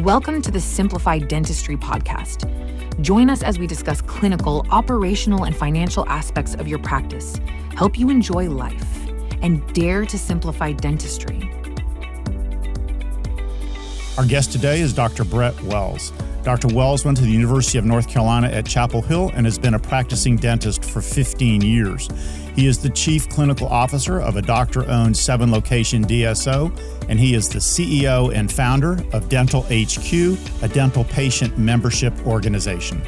Welcome to the Simplify Dentistry podcast. Join us as we discuss clinical, operational, and financial aspects of your practice, help you enjoy life, and dare to simplify dentistry. Our guest today is Dr. Brett Wells. Dr. Wells went to the University of North Carolina at Chapel Hill and has been a practicing dentist for 15 years. He is the Chief Clinical Officer of a doctor-owned 7-location DSO, and he is the CEO and founder of DentalHQ, a dental patient membership organization.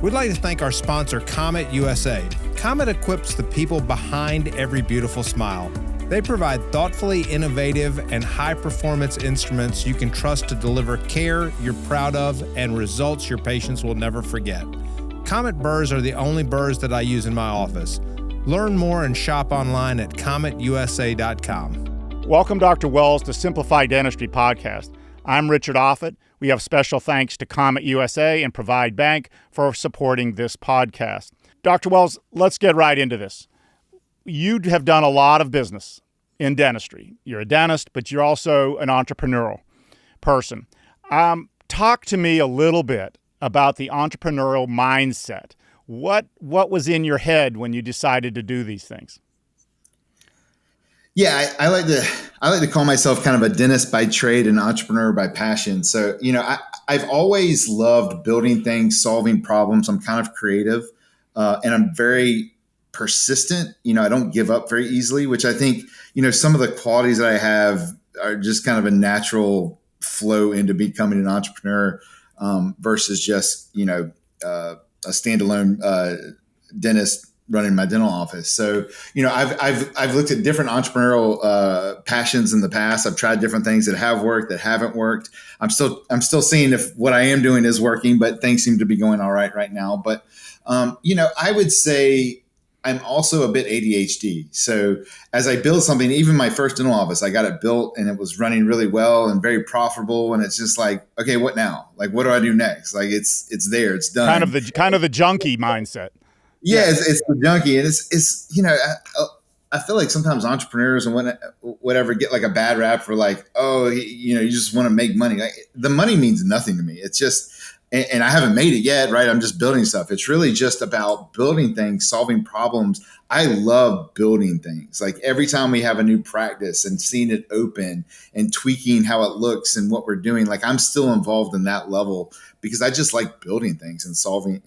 We'd like to thank our sponsor, Comet USA. Comet equips the people behind every beautiful smile. They provide thoughtfully innovative and high-performance instruments you can trust to deliver care you're proud of and results your patients will never forget. Comet burrs are the only burrs that I use in my office. Learn more and shop online at cometusa.com. Welcome, Dr. Wells, to Simplify Dentistry podcast. I'm Richard Offutt. We have special thanks to Comet USA and Provide Bank for supporting this podcast. Dr. Wells, let's get right into this. You have done a lot of business in dentistry. You're a dentist, but you're also an entrepreneurial person. Talk to me a little bit about the entrepreneurial mindset. What was in your head when you decided to do these things? Yeah, I like to call myself kind of a dentist by trade and entrepreneur by passion. So, I've always loved building things, solving problems. I'm kind of creative, and I'm very persistent. I don't give up very easily, which I think, some of the qualities that I have are just kind of a natural flow into becoming an entrepreneur, versus just, a standalone dentist running my dental office. So, I've looked at different entrepreneurial passions in the past. I've tried different things that have worked, that haven't worked. I'm still seeing if what I am doing is working, but things seem to be going all right now. But, I would say I'm also a bit ADHD. So as I build something, even my first dental office, I got it built and it was running really well and very profitable. And it's just like, okay, what now? Like, what do I do next? Like it's there, it's done. Kind of the junkie mindset. Yeah. It's the junkie. And it's I feel like sometimes entrepreneurs and whatever get like a bad rap for like, oh, you just want to make money. Like, the money means nothing to me. It's just, and I haven't made it yet, right? I'm just building stuff. It's really just about building things, solving problems. I love building things. Like every time we have a new practice and seeing it open and tweaking how it looks and what we're doing, like I'm still involved in that level because I just like building things and solving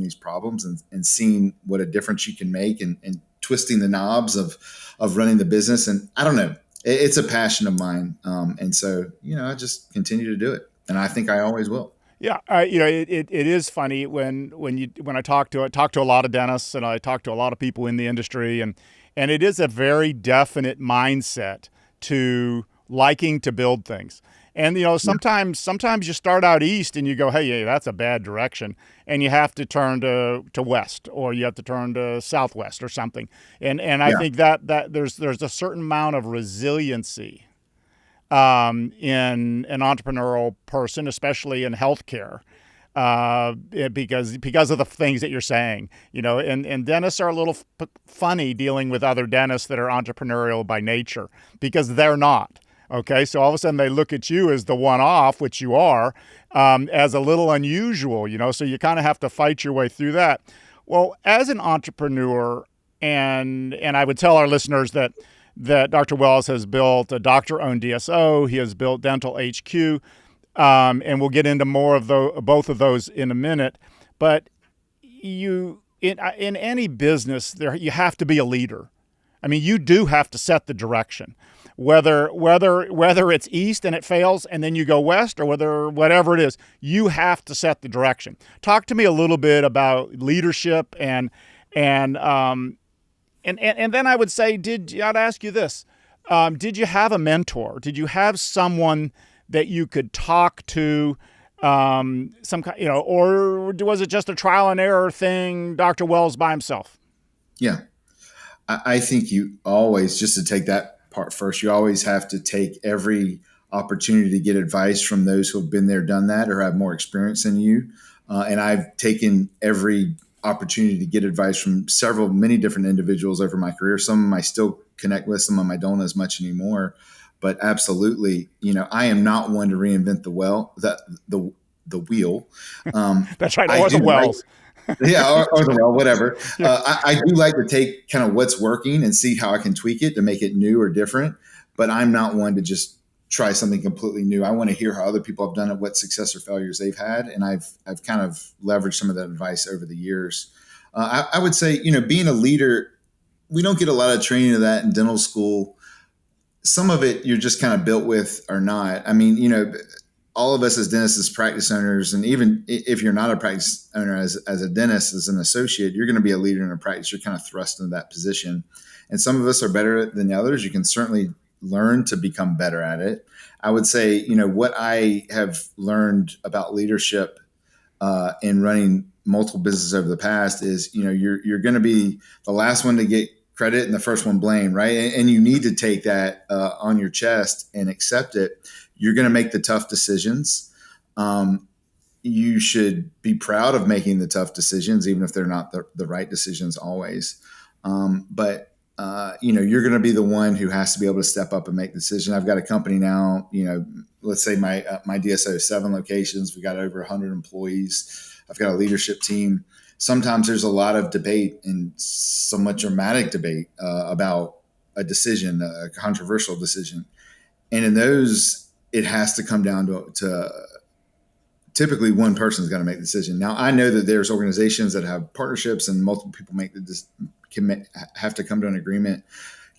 these problems and seeing what a difference you can make and twisting the knobs of running the business. And I don't know, it's a passion of mine. And so, I just continue to do it. And I think I always will. Yeah, it is funny when I talk to a lot of dentists and I talk to a lot of people in the industry, and it is a very definite mindset to liking to build things. And sometimes you start out east and you go, hey, that's a bad direction, and you have to turn to west, or you have to turn to southwest or something. And I think that there's a certain amount of resiliency in an entrepreneurial person, especially in healthcare, because of the things that you're saying, and dentists are a little funny dealing with other dentists that are entrepreneurial by nature because they're not. Okay, so all of a sudden they look at you as the one-off, which you are, as a little unusual, so you kind of have to fight your way through that. Well, as an entrepreneur, and I would tell our listeners that Dr. Wells has built a doctor-owned DSO. He has built DentalHQ, and we'll get into more of both of those in a minute. But in any business, you have to be a leader. I mean, you do have to set the direction, whether it's east and it fails, and then you go west, or whatever it is, you have to set the direction. Talk to me a little bit about leadership and then I would say, I'd ask you this, did you have a mentor? Did you have someone that you could talk to, or was it just a trial and error thing, Dr. Wells by himself? Yeah. I think you always, just to take that part first, you always have to take every opportunity to get advice from those who have been there, done that, or have more experience than you. And I've taken every opportunity to get advice from many different individuals over my career. Some of them I still connect with, some of them I don't as much anymore. But absolutely, I am not one to reinvent the wheel. That's right. I Or do the like, wells. yeah, or the well, whatever. Yeah. I do like to take kind of what's working and see how I can tweak it to make it new or different. But I'm not one to just try something completely new. I want to hear how other people have done it, what success or failures they've had, and I've kind of leveraged some of that advice over the years. I would say, being a leader, we don't get a lot of training of that in dental school. Some of it you're just kind of built with or not. I mean, all of us as dentists, as practice owners, and even if you're not a practice owner, as a dentist, as an associate, you're going to be a leader in a practice. You're kind of thrust into that position. And some of us are better than the others. You can certainly learn to become better at it. I would say, what I have learned about leadership in running multiple businesses over the past is, you're going to be the last one to get credit and the first one blamed, right? And you need to take that on your chest and accept it. You're going to make the tough decisions. You should be proud of making the tough decisions, even if they're not the right decisions always. But you're going to be the one who has to be able to step up and make the decision. I've got a company now, let's say my DSO is 7 locations. We've got over 100 employees. I've got a leadership team. Sometimes there's a lot of debate and somewhat dramatic debate about a decision, a controversial decision. And in those, it has to come down to typically one person's got to make the decision. Now, I know that there's organizations that have partnerships and multiple people have to come to an agreement.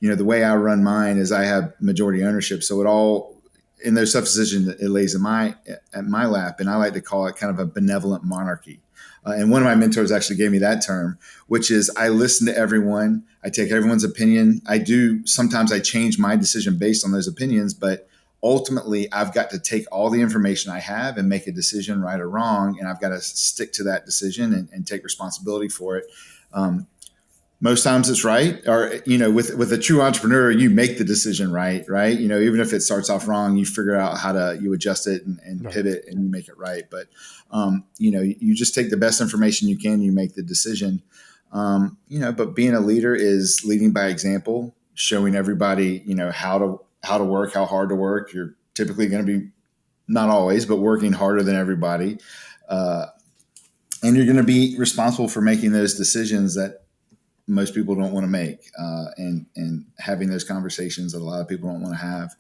The way I run mine is I have majority ownership. So it all, in those tough decisions, it lays at my lap. And I like to call it kind of a benevolent monarchy. And one of my mentors actually gave me that term, which is I listen to everyone. I take everyone's opinion. Sometimes I change my decision based on those opinions, but ultimately I've got to take all the information I have and make a decision, right or wrong. And I've got to stick to that decision and take responsibility for it. Most times it's right. Or, with a true entrepreneur, you make the decision right. Even if it starts off wrong, you figure out you adjust it and pivot and you make it right. But, you just take the best information you can, you make the decision. But being a leader is leading by example, showing everybody, how to work, how hard to work. You're typically going to be, not always, but working harder than everybody. And you're going to be responsible for making those decisions that most people don't want to make, and having those conversations that a lot of people don't want to have.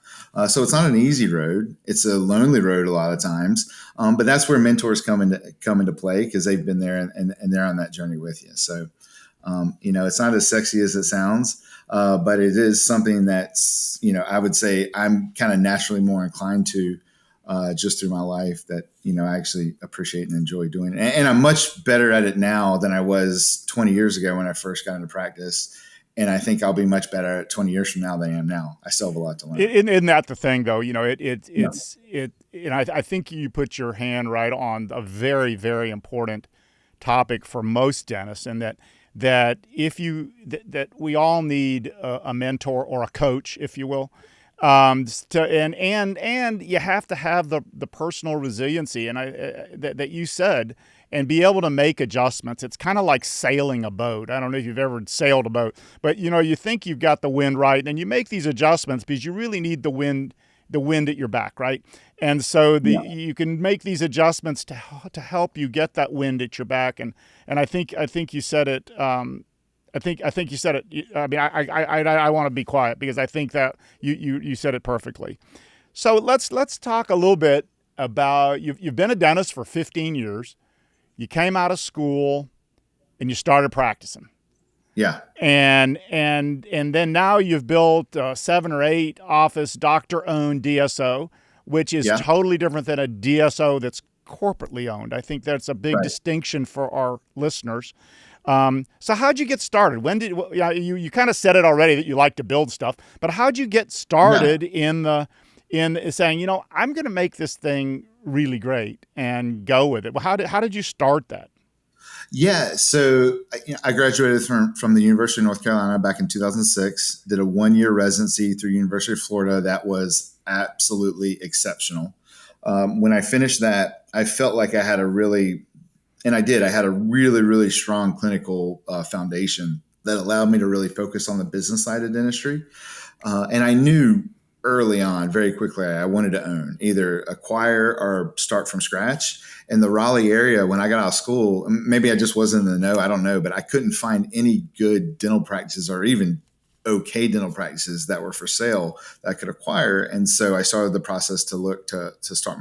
So it's not an easy road. It's a lonely road a lot of times. But that's where mentors come into play, because they've been there and they're on that journey with you. So, it's not as sexy as it sounds, but it is something that's, I would say I'm kind of naturally more inclined to, just through my life, that, I actually appreciate and enjoy doing it. And I'm much better at it now than I was 20 years ago when I first got into practice. And I think I'll be much better at 20 years from now than I am now. I still have a lot to learn. Isn't that the thing, though? I think you put your hand right on a very, very important topic for most dentists, and that we all need a mentor or a coach, if you will. And you have to have the personal resiliency, and that you said, and be able to make adjustments. It's kind of like sailing a boat. I don't know if you've ever sailed a boat, but you think you've got the wind right, and you make these adjustments because you really need the wind at your back, right? And so you can make these adjustments to help you get that wind at your back. And I think you said it. I think you said it. I mean, I want to be quiet because I think that you said it perfectly. So let's talk a little bit about you've been a dentist for 15 years. You came out of school and you started practicing. Yeah. And then now you've built 7 or 8 office doctor-owned DSO, which is totally different than a DSO that's corporately owned. I think that's a big distinction for our listeners. So how'd you get started? When did you kind of said it already that you like to build stuff, but how'd you get started in saying, I'm going to make this thing really great and go with it? Well, how did you start that? Yeah. So I graduated from the University of North Carolina back in 2006, did a 1-year residency through University of Florida. That was absolutely exceptional. When I finished that, I felt like I had a really, really strong clinical foundation that allowed me to really focus on the business side of dentistry. And I knew early on, very quickly, I wanted to own, either acquire or start from scratch. In the Raleigh area, when I got out of school, maybe I just wasn't in the know, I don't know, but I couldn't find any good dental practices or even okay dental practices that were for sale that I could acquire. And so I started the process to look to start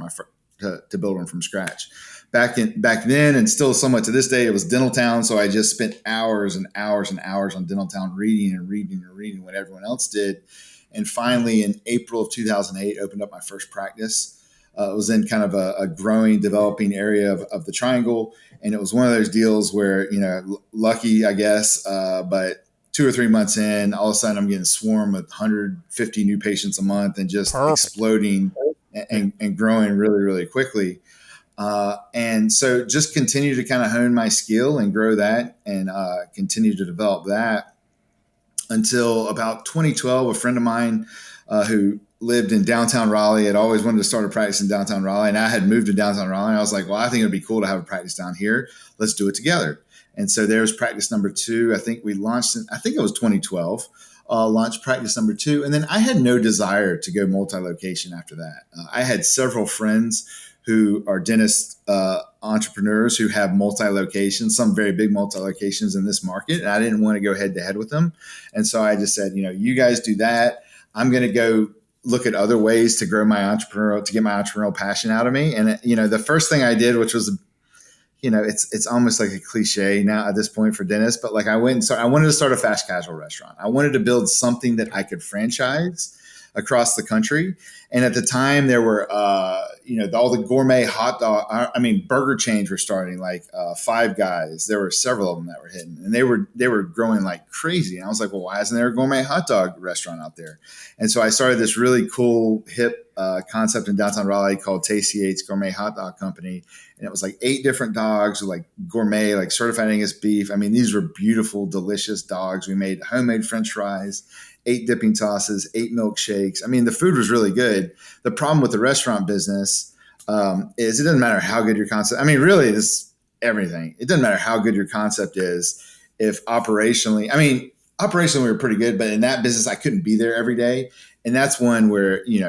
to build one from scratch. Back then, and still somewhat to this day, it was Dentaltown. So I just spent hours and hours and hours on Dentaltown reading what everyone else did. And finally, in April of 2008, opened up my first practice. It was in kind of a growing, developing area of the Triangle. And it was one of those deals where, lucky, I guess, but 2 or 3 months in, all of a sudden I'm getting swarmed with 150 new patients a month and just exploding and growing really, really quickly. And so just continue to kind of hone my skill and grow that and continue to develop that until about 2012. A friend of mine who lived in downtown Raleigh had always wanted to start a practice in downtown Raleigh. And I had moved to downtown Raleigh. And I was like, well, I think it'd be cool to have a practice down here. Let's do it together. And so there's practice number 2. I think we launched I think it was 2012, launched practice number 2. And then I had no desire to go multi-location after that. I had several friends who are dentist entrepreneurs who have multi-locations, some very big multi-locations in this market. And I didn't want to go head to head with them. And so I just said, you guys do that. I'm going to go look at other ways to grow my to get my entrepreneurial passion out of me. And, the first thing I did, which was, it's almost like a cliche now at this point for dentists, but like I wanted to start a fast casual restaurant. I wanted to build something that I could franchise across the country. And at the time there were, all the gourmet hot dog, burger chains were starting, like Five Guys. There were several of them that were hitting, and they were growing like crazy. And I was like, well, why isn't there a gourmet hot dog restaurant out there? And so I started this really cool, hip concept in downtown Raleigh called Tasty Eight's Gourmet Hot Dog Company. And it was like 8 different dogs, like gourmet, like certified Angus beef. These were beautiful, delicious dogs. We made homemade French fries, 8 dipping sauces, 8 milkshakes. The food was really good. The problem with the restaurant business is it doesn't matter how good your concept. Really, it's everything. It doesn't matter how good your concept is if operationally. Operationally we were pretty good, but in that business I couldn't be there every day, and that's one where you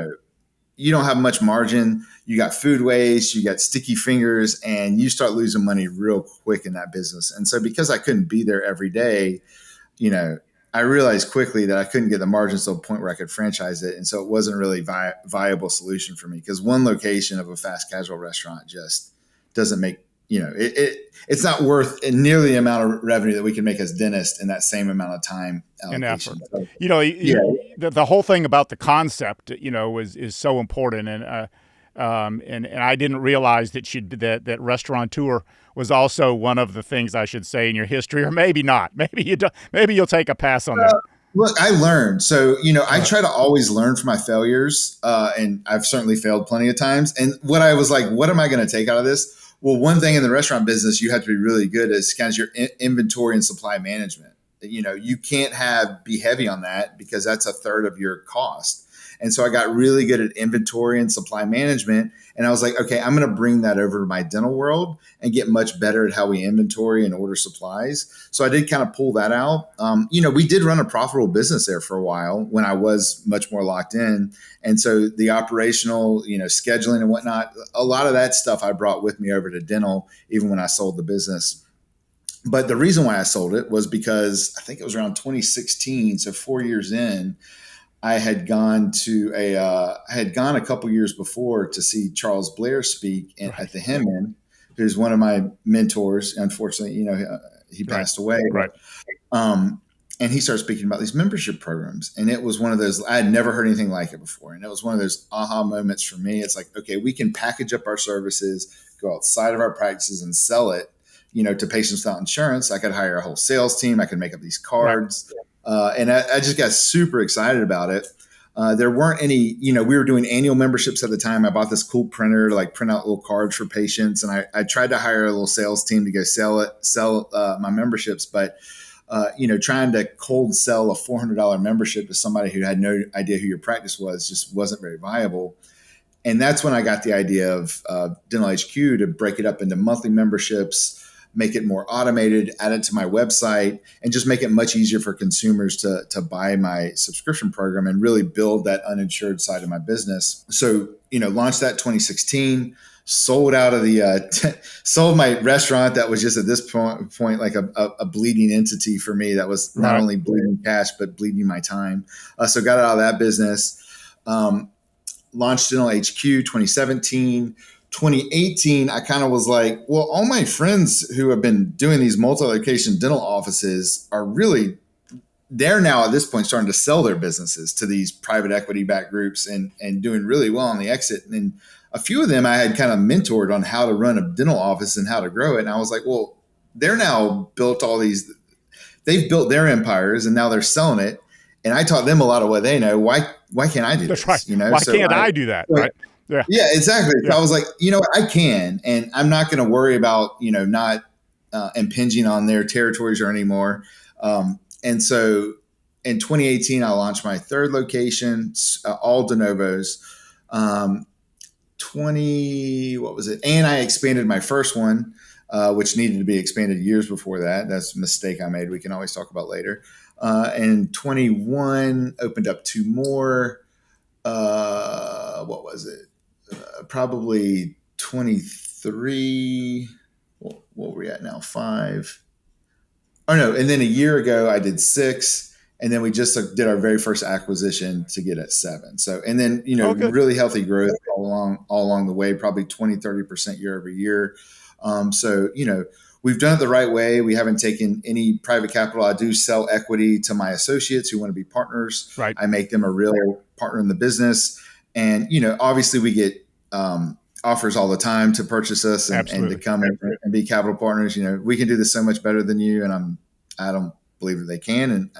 don't have much margin. You got food waste, you got sticky fingers, and you start losing money real quick in that business. And so because I couldn't be there every day, I realized quickly that I couldn't get the margins to a point where I could franchise it. And so it wasn't really a viable solution for me, because one location of a fast casual restaurant just doesn't make, it's not worth nearly the amount of revenue that we can make as dentists in that same amount of time and effort. So, the whole thing about the concept, is so important. And I didn't realize that restaurateur was also one of the things, I should say, in your history, or maybe not. Maybe you don't. Maybe you'll take a pass on that. Look, I learned. So, I try to always learn from my failures, and I've certainly failed plenty of times. And what I was like, what am I going to take out of this? Well, one thing in the restaurant business you have to be really good at is kind of your inventory and supply management. You can't be heavy on that, because that's a third of your cost. And so I got really good at inventory and supply management. And I was like, okay, I'm going to bring that over to my dental world and get much better at how we inventory and order supplies. So I did kind of pull that out. We did run a profitable business there for a while when I was much more locked in. And so the operational, scheduling and whatnot, a lot of that stuff I brought with me over to dental, even when I sold the business. But the reason why I sold it was because I think it was around 2016. So 4 years in, I had gone a couple years before to see Charles Blair speak at the Hemin, who's one of my mentors. Unfortunately, he passed away. Right. And he started speaking about these membership programs. And it was one of those, I had never heard anything like it before. And it was one of those aha moments for me. It's like, okay, we can package up our services, go outside of our practices and sell it, to patients without insurance. I could hire a whole sales team. I could make up these cards. Right. And I just got super excited about it. There weren't any, we were doing annual memberships at the time. I bought this cool printer to print out little cards for patients. And I tried to hire a little sales team to go sell my memberships. But, trying to cold sell a $400 membership to somebody who had no idea who your practice was just wasn't very viable. And that's when I got the idea of DentalHQ to break it up into monthly memberships, make it more automated, add it to my website, and just make it much easier for consumers to buy my subscription program and really build that uninsured side of my business. So, launched that 2016, sold out of the, sold my restaurant that was just at this point like a bleeding entity for me that was not only bleeding cash, but bleeding my time. So got out of that business, launched DentalHQ 2017. 2018, I kind of was like, well, all my friends who have been doing these multi-location dental offices they're now at this point starting to sell their businesses to these private equity backed groups and doing really well on the exit. And a few of them I had kind of mentored on how to run a dental office and how to grow it. And I was like, well, they're now they've built their empires and now they're selling it. And I taught them a lot of what they know. Why can't I do this? That's right. Why can't I do that? Right. Yeah, exactly. Yeah. So I was like, I can, and I'm not going to worry about, not impinging on their territories or anymore. And so in 2018, I launched my third location, all de novos. And I expanded my first one, which needed to be expanded years before that. That's a mistake I made. We can always talk about later. And 21 opened up 2 more. What was it? Probably 23. What were we at now? 5. Oh no. And then a year ago I did 6. And then we just did our very first acquisition to get at 7. So, and then, really healthy growth all along the way, probably 20-30% year over year. So, we've done it the right way. We haven't taken any private capital. I do sell equity to my associates who want to be partners. Right. I make them a real partner in the business. And, obviously we get offers all the time to purchase us and to come and be capital partners. We can do this so much better than you. And I don't believe that they can. And,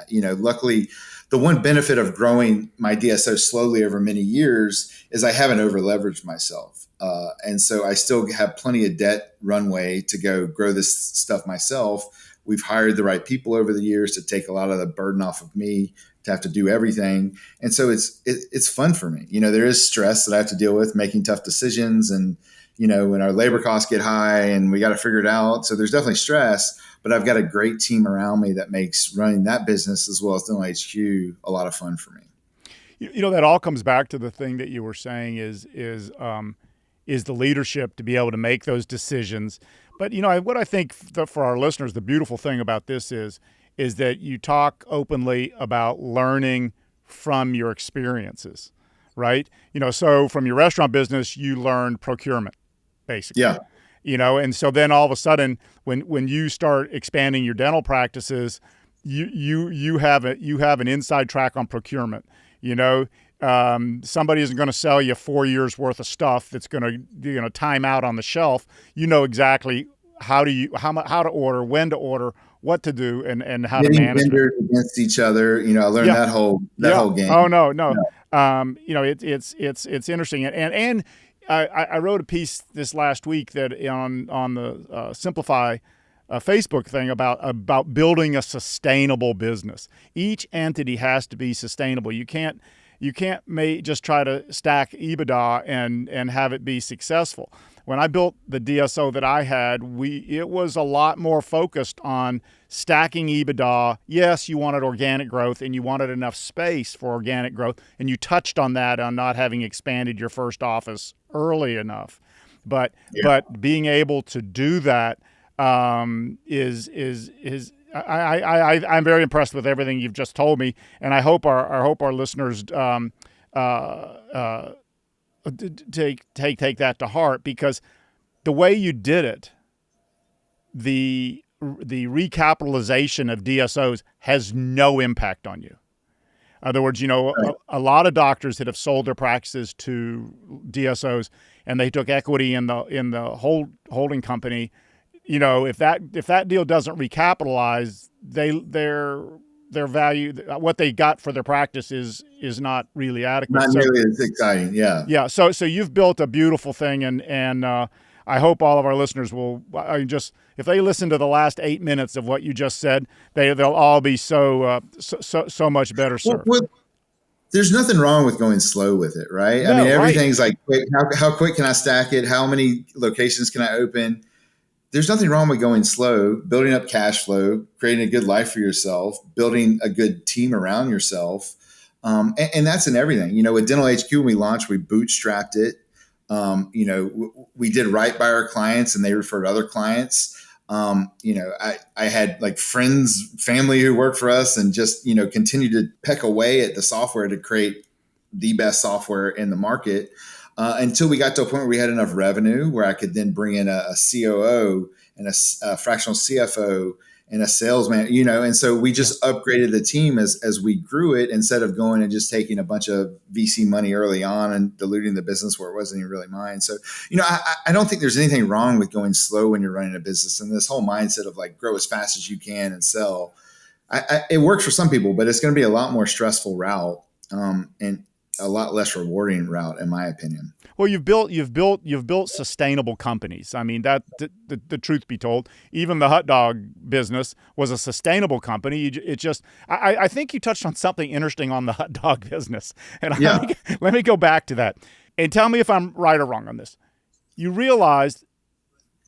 luckily the one benefit of growing my DSO slowly over many years is I haven't over leveraged myself. And so I still have plenty of debt runway to go grow this stuff myself. We've hired the right people over the years to take a lot of the burden off of me to have to do everything. And so it's fun for me. There is stress that I have to deal with making tough decisions and, when our labor costs get high and we got to figure it out. So there's definitely stress, but I've got a great team around me that makes running that business as well as DentalHQ a lot of fun for me. That all comes back to the thing that you were saying is the leadership to be able to make those decisions. But, what I think for our listeners, the beautiful thing about this is that you talk openly about learning from your experiences, right? So from your restaurant business, you learned procurement, basically. Yeah. And so then all of a sudden, when you start expanding your dental practices, you have an inside track on procurement. Somebody isn't going to sell you 4 years worth of stuff that's going to time out on the shelf. You know exactly how to order, when to order, what to do, and how to manage vendors against each other. I learned that whole game. Oh no. It's interesting, and I wrote a piece this last week that on the Simplify Facebook thing about building a sustainable business. Each entity has to be sustainable. You can't just try to stack EBITDA and have it be successful. When I built the DSO that I had, it was a lot more focused on stacking EBITDA. Yes, you wanted organic growth and you wanted enough space for organic growth, and you touched on that on not having expanded your first office early enough. But being able to do that is I'm very impressed with everything you've just told me, and I hope our listeners take that to heart, because the way you did it, the recapitalization of DSOs has no impact on you. In other words, a lot of doctors that have sold their practices to DSOs and they took equity in the holding company. If that deal doesn't recapitalize, their value, what they got for their practice is not really adequate. Not nearly as exciting. Yeah. Yeah. So you've built a beautiful thing, and I hope all of our listeners will if they listen to the last 8 minutes of what you just said, they'll all be so much better served. Well, there's nothing wrong with going slow with it, right? No, everything's like quick. How quick can I stack it? How many locations can I open? there's nothing wrong with going slow, building up cash flow, creating a good life for yourself, building a good team around yourself. And that's in everything. With DentalHQ, when we launched, we bootstrapped it. We did right by our clients and they referred other clients. I had like friends, family who worked for us and just, continued to peck away at the software to create the best software in the market. Until we got to a point where we had enough revenue where I could then bring in a COO and a fractional CFO and a salesman, and so we just upgraded the team as we grew it, instead of going and just taking a bunch of VC money early on and diluting the business where it wasn't even really mine. So, I don't think there's anything wrong with going slow when you're running a business, and this whole mindset of like grow as fast as you can and sell. It works for some people, but it's going to be a lot more stressful route. And a lot less rewarding route, in my opinion. Well, you've built sustainable companies. I mean, that the truth be told, even the hot dog business was a sustainable company. I think you touched on something interesting on the hot dog business, and let me go back to that and tell me if I'm right or wrong on this. You realized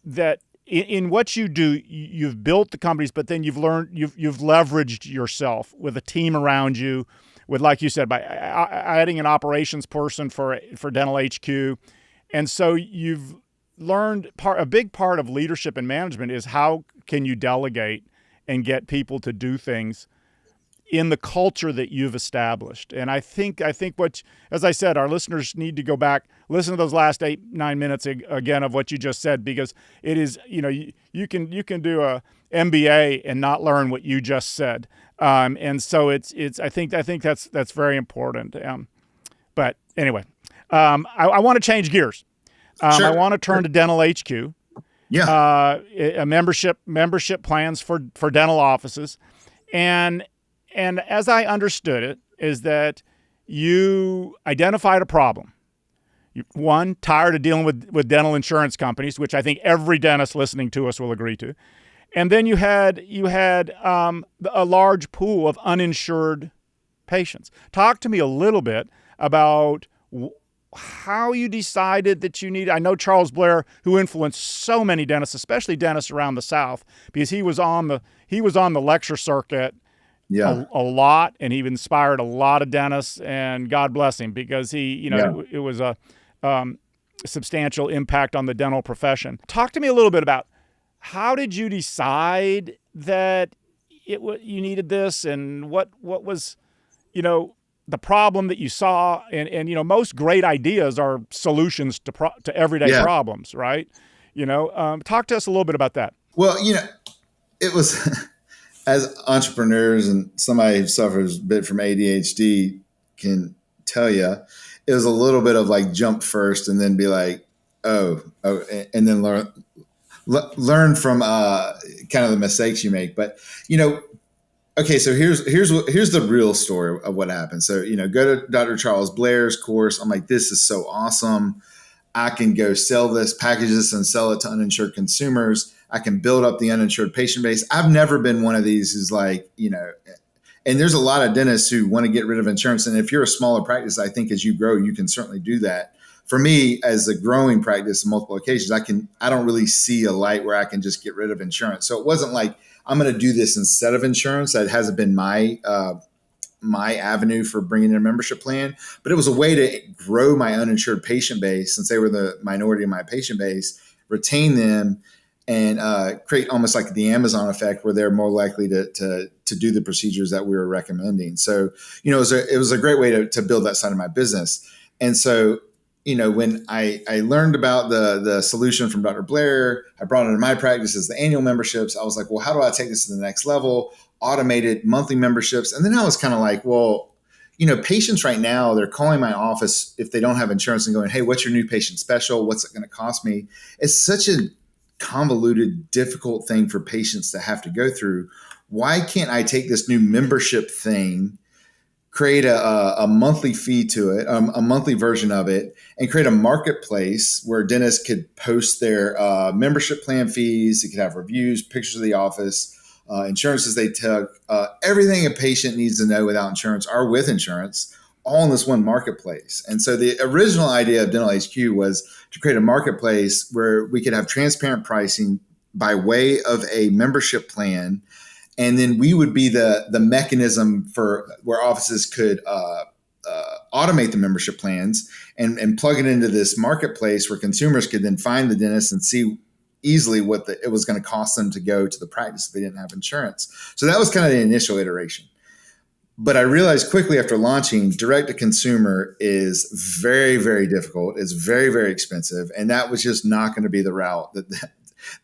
that in what you do, you've built the companies, but then you've leveraged yourself with a team around you. With, like you said, by adding an operations person for DentalHQ. And so you've learned a big part of leadership and management is how can you delegate and get people to do things in the culture that you've established. And I think what, as I said, our listeners need to go back, listen to those last 8-9 minutes again of what you just said, because it is, you can do a MBA and not learn what you just said. And so I think that's very important. But anyway, I want to change gears. Sure. I want to turn to DentalHQ. Yeah. A membership plans for dental offices. And as I understood it, is that you identified a problem. One, tired of dealing with dental insurance companies, which I think every dentist listening to us will agree to. And then you had a large pool of uninsured patients. Talk to me a little bit about how you decided that you need. I know Charles Blair, who influenced so many dentists, especially dentists around the South, because he was on the lecture circuit a lot, and he inspired a lot of dentists. And God bless him, because it was a substantial impact on the dental profession. Talk to me a little bit about, how did you decide that you needed this, and what was, the problem that you saw? And most great ideas are solutions to everyday problems, right? Talk to us a little bit about that. Well, it was as entrepreneurs, and somebody who suffers a bit from ADHD can tell you, it was a little bit of like jump first and then be like, oh, and then learn from kind of the mistakes you make. But okay, so here's the real story of what happened. So go to Dr. Charles Blair's course. I'm like, this is so awesome. I can go sell this, package this, and sell it to uninsured consumers. I can build up the uninsured patient base. I've never been one of these who's like, and there's a lot of dentists who want to get rid of insurance. And if you're a smaller practice, I think as you grow, you can certainly do that. For me, as a growing practice in multiple occasions, I don't really see a light where I can just get rid of insurance. So it wasn't like I'm going to do this instead of insurance. That hasn't been my avenue for bringing in a membership plan, but it was a way to grow my uninsured patient base, since they were the minority of my patient base, retain them, and create almost like the Amazon effect, where they're more likely to do the procedures that we were recommending. So, it was a great way to build that side of my business. And so, when I learned about the solution from Dr. Blair, I brought it into my practice as the annual memberships. I was like, well, how do I take this to the next level? Automated monthly memberships. And then I was kind of like, well, patients right now, they're calling my office if they don't have insurance and going, hey, what's your new patient special? What's it going to cost me? It's such a convoluted, difficult thing for patients to have to go through. Why can't I take this new membership thing, create a monthly fee to it, a monthly version of it, and create a marketplace where dentists could post their membership plan fees, they could have reviews, pictures of the office, insurances they took, everything a patient needs to know without insurance or with insurance, all in this one marketplace. And so the original idea of DentalHQ was to create a marketplace where we could have transparent pricing, by way of a membership plan. And then we would be the mechanism for where offices could automate the membership plans and plug it into this marketplace where consumers could then find the dentist and see easily what it was going to cost them to go to the practice if they didn't have insurance. So that was kind of the initial iteration. But I realized quickly after launching, direct to consumer is very, very difficult. It's very, very expensive. And that was just not going to be the route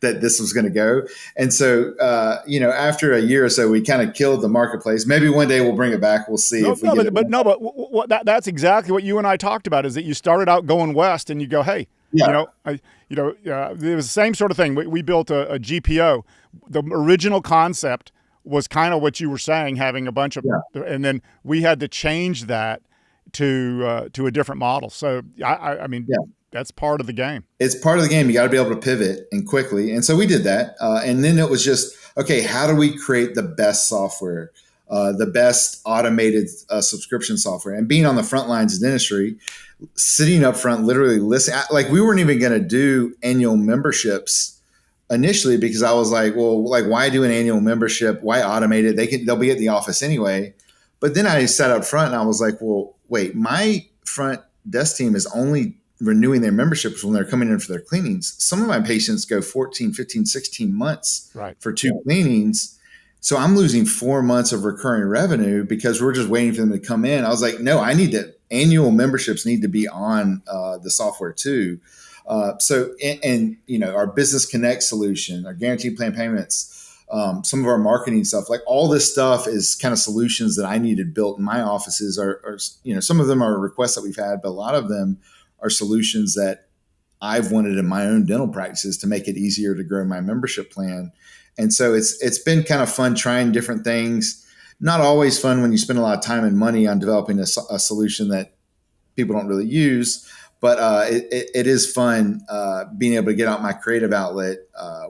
that this was going to go. And so, after a year or so, we kind of killed the marketplace. Maybe one day we'll bring it back. We'll see if we get it. But that's exactly what you and I talked about, is that you started out going west and you go, hey, it was the same sort of thing. We built a GPO. The original concept was kind of what you were saying, having a bunch of, and then we had to change that to a different model. So I mean, that's part of the game. It's part of the game. You got to be able to pivot and quickly. And so we did that. And then it was just, okay, how do we create the best software, the best automated subscription software? And being on the front lines of dentistry, sitting up front, literally listening, like we weren't even going to do annual memberships initially because I was like, well, like why do an annual membership? Why automate it? They'll be at the office anyway. But then I sat up front and I was like, well, wait, my front desk team is only renewing their memberships when they're coming in for their cleanings. Some of my patients go 14, 15, 16 months for 2 cleanings. So I'm losing 4 months of recurring revenue because we're just waiting for them to come in. I was like, no, annual memberships need to be on the software too. Our Business Connect solution, our guaranteed plan payments, some of our marketing stuff, like all this stuff is kind of solutions that I needed built in my offices are some of them are requests that we've had, but a lot of them are solutions that I've wanted in my own dental practices to make it easier to grow my membership plan. And so it's been kind of fun trying different things. Not always fun when you spend a lot of time and money on developing a solution that people don't really use, but it is fun being able to get out my creative outlet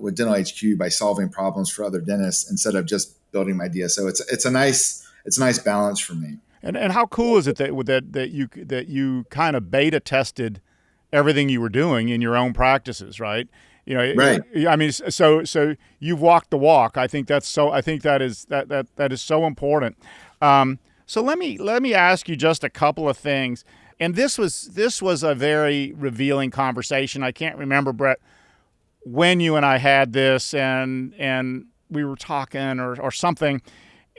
with DentalHQ by solving problems for other dentists instead of just building my DSO. It's a nice balance for me. And how cool is it that you kind of beta tested everything you were doing in your own practices, right? Right. I mean, so you've walked the walk. I think that is so important. So let me ask you just a couple of things. And this was a very revealing conversation. I can't remember, Brett, when you and I had this, and we were talking or something.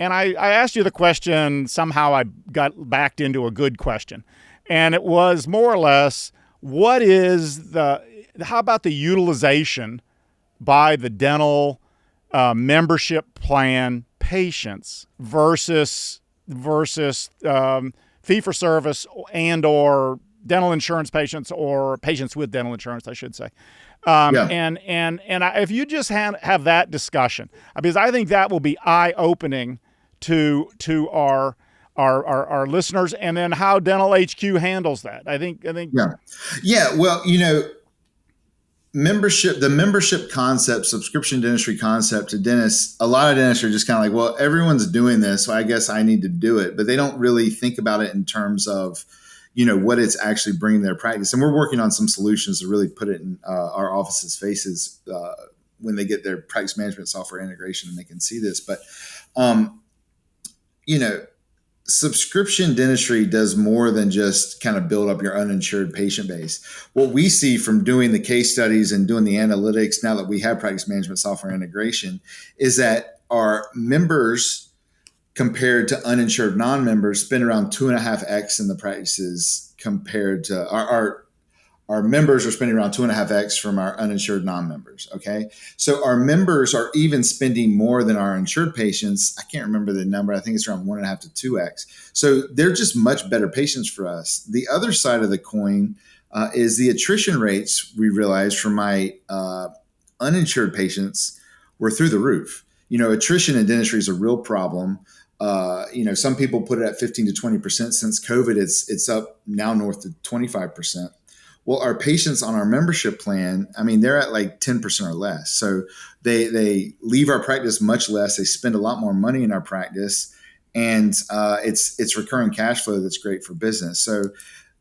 And I asked you the question, somehow I got backed into a good question. And it was more or less, how about the utilization by the dental membership plan patients versus fee-for-service and/or dental insurance patients, or patients with dental insurance, I should say. If you just have that discussion, because I think that will be eye-opening to our listeners, and then how DentalHQ handles that. I think. Well, the membership concept, subscription dentistry concept to dentists, a lot of dentists are just kind of like, well, everyone's doing this, so I guess I need to do it. But they don't really think about it in terms of, what it's actually bringing their practice. And we're working on some solutions to really put it in our offices' faces when they get their practice management software integration and they can see this. But, subscription dentistry does more than just kind of build up your uninsured patient base. What we see from doing the case studies and doing the analytics, now that we have practice management software integration, is that our members compared to uninsured non-members spend around 2.5x in the practices compared to our members are spending around 2.5x from our uninsured non-members. Okay. So our members are even spending more than our insured patients. I can't remember the number. I think it's around 1.5 to 2x. So they're just much better patients for us. The other side of the coin is the attrition rates we realized from my uninsured patients were through the roof. Attrition in dentistry is a real problem. Some people put it at 15 to 20%. Since COVID, it's up now north of 25%. Well, our patients on our membership plan, I mean, they're at like 10% or less. So they leave our practice much less. They spend a lot more money in our practice, and it's recurring cash flow that's great for business. So,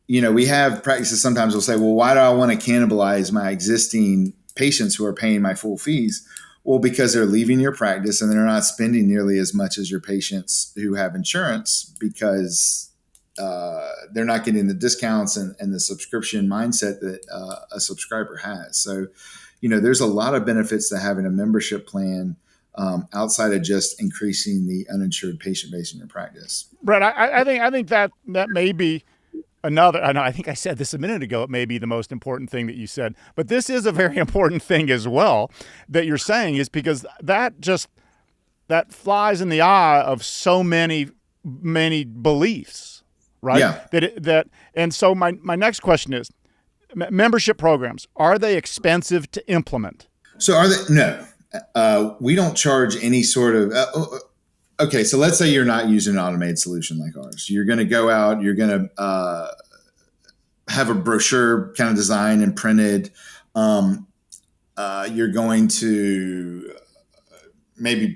we have practices sometimes will say, well, why do I want to cannibalize my existing patients who are paying my full fees? Well, because they're leaving your practice and they're not spending nearly as much as your patients who have insurance, because they're not getting the discounts and the subscription mindset that a subscriber has. So, there's a lot of benefits to having a membership plan outside of just increasing the uninsured patient base in your practice. Brett, I think that may be another. I know. I think I said this a minute ago. It may be the most important thing that you said, but this is a very important thing as well that you're saying, is because that flies in the eye of so many beliefs, right? Yeah. And so my next question is, membership programs, are they expensive to implement? So no, we don't charge any sort of. Okay, so let's say you're not using an automated solution like ours. You're going to go out, you're going to have a brochure kind of designed and printed. You're going to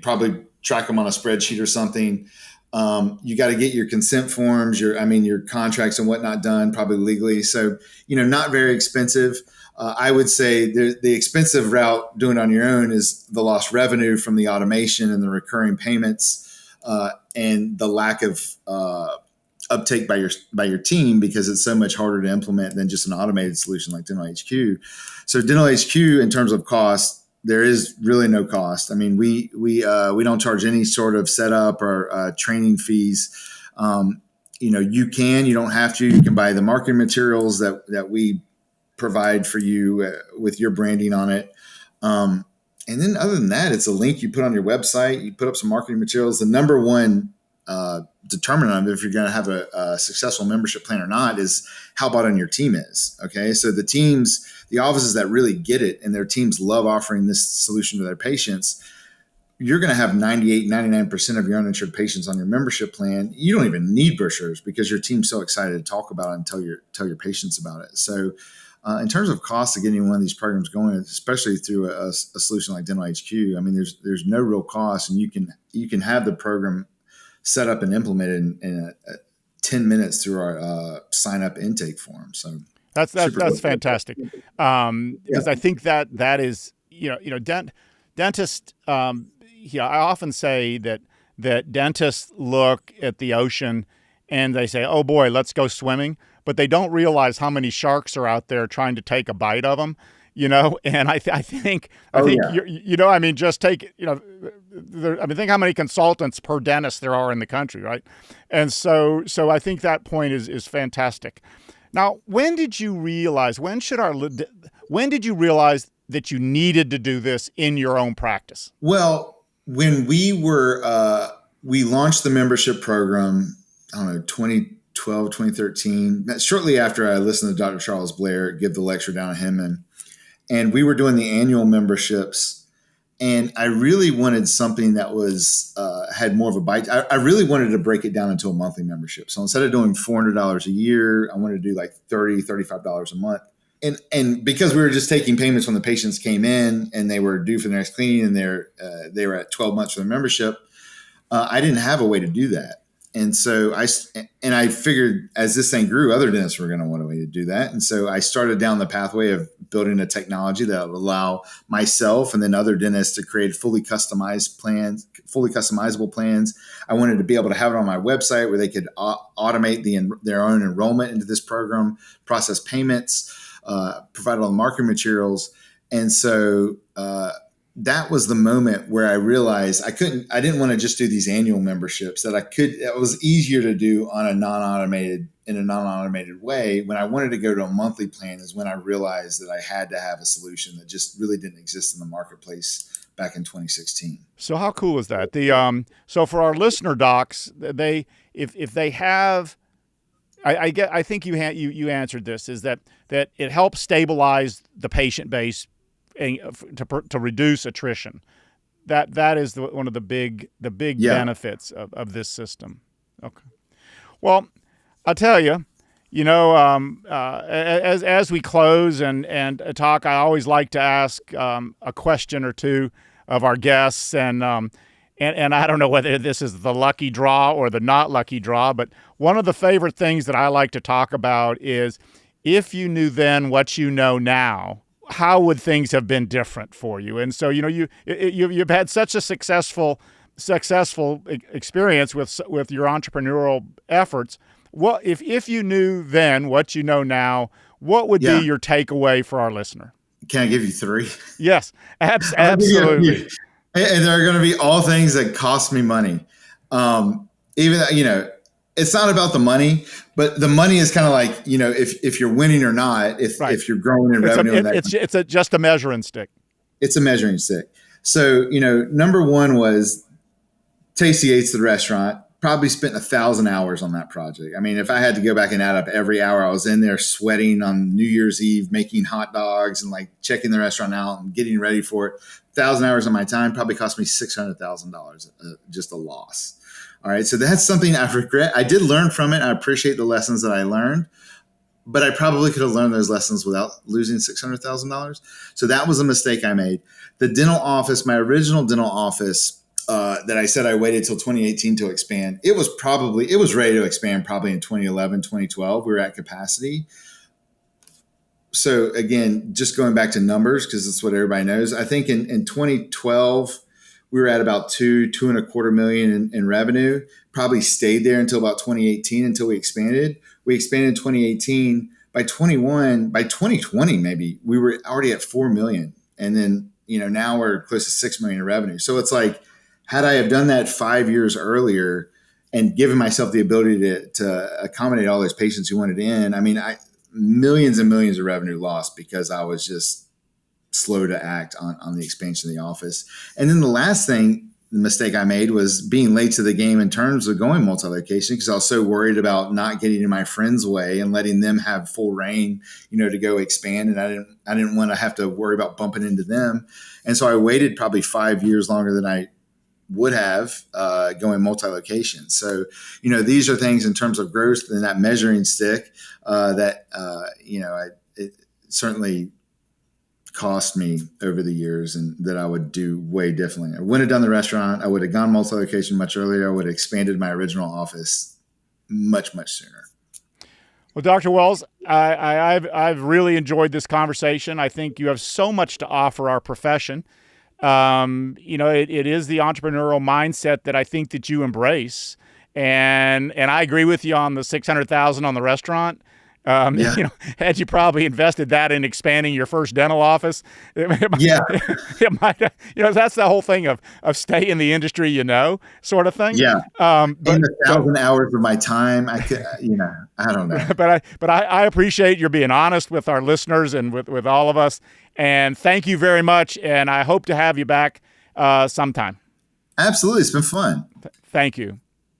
probably track them on a spreadsheet or something. You got to get your consent forms, your contracts and whatnot done, probably legally. So, not very expensive. I would say the expensive route doing it on your own is the lost revenue from the automation and the recurring payments. And the lack of uptake by your team, because it's so much harder to implement than just an automated solution like DentalHQ. So DentalHQ, in terms of cost, there is really no cost. I mean, we don't charge any sort of setup or training fees. You don't have to. You can buy the marketing materials that we provide for you with your branding on it. And then other than that, it's a link you put on your website. You put up some marketing materials. The number one determinant of if you're going to have a successful membership plan or not is how bought in your team is. Okay. So the offices that really get it and their teams love offering this solution to their patients, you're going to have 98, 99% of your uninsured patients on your membership plan. You don't even need brochures because your team's so excited to talk about it and tell your patients about it. So in terms of cost of getting one of these programs going, especially through a solution like DentalHQ, I mean, there's no real cost, and you can have the program set up and implemented in 10 minutes through our sign up intake form. So that's fantastic, because I think that is dentists. I often say that dentists look at the ocean and they say, "Oh boy, let's go swimming." But they don't realize how many sharks are out there trying to take a bite of them, And I think, just take, think how many consultants per dentist there are in the country, right? And so I think that point is fantastic. Now, when did you realize that you needed to do this in your own practice? Well, when we launched the membership program, I don't know, 2012, 2013, shortly after I listened to Dr. Charles Blair give the lecture down at Hinman, and we were doing the annual memberships, and I really wanted something that was had more of a bite. I really wanted to break it down into a monthly membership. So instead of doing $400 a year, I wanted to do like $30, $35 a month. And because we were just taking payments when the patients came in and they were due for the next cleaning and they were at 12 months for the membership, I didn't have a way to do that. And so I figured as this thing grew, other dentists were going to want a way to do that. And so I started down the pathway of building a technology that would allow myself and then other dentists to create fully customizable plans. I wanted to be able to have it on my website where they could automate their own enrollment into this program, process payments, provide all the marketing materials. And so, that was the moment where I realized I didn't want to just do these annual memberships it was easier to do in a non-automated way. When I wanted to go to a monthly plan is when I realized that I had to have a solution that just really didn't exist in the marketplace back in 2016. So how cool is that? So for our listener docs, if they have, I think you answered this, is that it helps stabilize the patient base to reduce attrition. That is one of the big benefits of this system. Okay. Well, I'll tell you, as we close and talk, I always like to ask a question or two of our guests, and I don't know whether this is the lucky draw or the not lucky draw, but one of the favorite things that I like to talk about is, if you knew then what you know now, how would things have been different for you? And so, you've had such a successful experience with your entrepreneurial efforts. What if you knew then what you know now, what would be your takeaway for our listener? Can I give you 3? Yes, absolutely. And there are going to be all things that cost me money. Even, it's not about the money, but the money is kind of like, if you're winning or not, if you're growing in revenue. It's just a measuring stick. It's a measuring stick. So, number one was Tasty Yates, the restaurant, probably spent 1,000 hours on that project. I mean, if I had to go back and add up every hour I was in there sweating on New Year's Eve, making hot dogs and like checking the restaurant out and getting ready for it, 1,000 hours of my time probably cost me $600,000, just a loss. All right. So that's something I regret. I did learn from it. I appreciate the lessons that I learned, but I probably could have learned those lessons without losing $600,000. So that was a mistake I made. The dental office, my original dental office, that I said I waited till 2018 to expand. It was ready to expand probably in 2011, 2012. We were at capacity. So again, just going back to numbers, because it's what everybody knows. I think in 2012, we were at about $2.25 million in revenue, probably stayed there until about 2018, until we expanded. We expanded in 2018. By 2020, maybe we were already at 4 million. And then, now we're close to 6 million in revenue. So it's like, had I have done that 5 years earlier and given myself the ability to accommodate all those patients who wanted in, I mean, millions and millions of revenue lost because I was just slow to act on the expansion of the office. And then the last thing, the mistake I made was being late to the game in terms of going multi-location, because I was so worried about not getting in my friends' way and letting them have full reign, to go expand. And I didn't want to have to worry about bumping into them. And so I waited probably 5 years longer than I would have going multi-location. So, these are things in terms of growth and that measuring stick that it certainly cost me over the years, and that I would do way differently. I wouldn't have done the restaurant. I would have gone multi-location much earlier. I would have expanded my original office much, much sooner. Well, Dr. Wells, I've really enjoyed this conversation. I think you have so much to offer our profession. It is the entrepreneurial mindset that I think that you embrace. And I agree with you on the 600,000 on the restaurant. Had you probably invested that in expanding your first dental office, it might, that's the whole thing of stay in the industry, sort of thing. Yeah. But 1,000 hours of my time, I could, I don't know. But I appreciate your being honest with our listeners and with all of us. And thank you very much. And I hope to have you back sometime. Absolutely. It's been fun. Thank you.